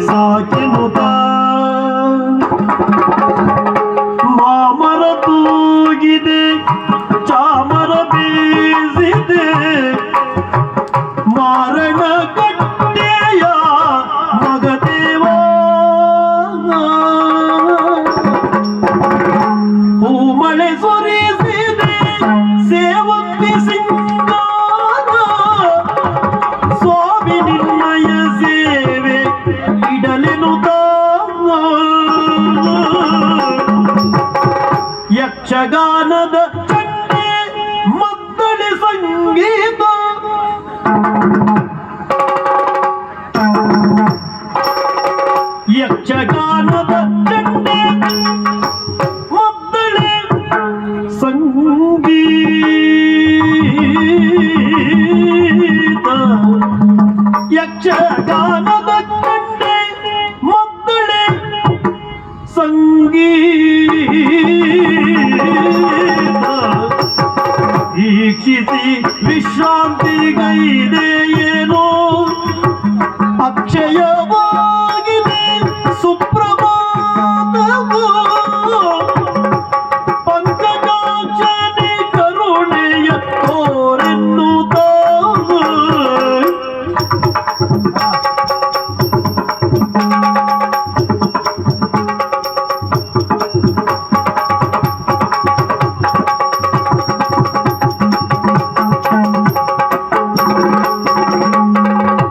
ಸಾಕಿನುತ ಮಾಮರ ತೂಗಿದೆ ಚಾಮರ ಬೀಸಿದೆ ಮಾರಣ ಕಟ್ಟೆಯ ಮಗದೇವ ಹೂಮಳೆ ಸುರಿಸಿದೆ ಸೇವಕ್ಕೆ ಸಿಂಗಾರ ಸ್ವಾಮಿ ನಿನ್ನಯ ಸೇವೆ ಇಡಲೆನು ಯಕ್ಷಗಾನದ ಚಂಡೆ ಮದ್ದಳೆ ಸಂಗೀತ ಯಕ್ಷಗಾನದ ಚಂಡೆ ಮದ್ದಳೆ ಸಂಗೀತ ಯಕ್ಷಗಾನದ ಚಂಡೆ ಮದ್ದಳೆ ಸಂಗೀತ ಈಕ್ಷಿಸಿ ವಿಶ್ರಾಂತಿಗೈದೆ ಏನೋ ಅಕ್ಷಯವಾಗಿದೆ ಸುಪ್ರಭಾತವು ಪಂಕಜಾಕ್ಷನಿ ಕರುಣೆಯ ತೋರೆನ್ನುತ್ತ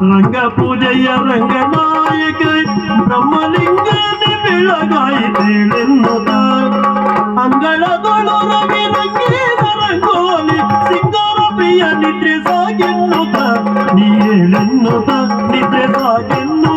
ರಂಗ ಪೂಜೆಯ ರಂಗನಾಯಕ ಬ್ರಹ್ಮಲಿಂಗನೆ ಬೆಳಗಾಯಿತೆಳೆನ್ನುತ್ತ ಅಂಗಳದೊಳು ರವಿ ರಂಗೇನ ರಂಗೋಲಿ ಸಿಂಗಾರ ಪ್ರಿಯ ನಿದ್ರೆ ಸಾಗೆನ್ನುತ್ತ ನೀ ಹೇಳೆನ್ನುತ್ತ ನಿದ್ರೆ ಸಾಗೆನ್ನು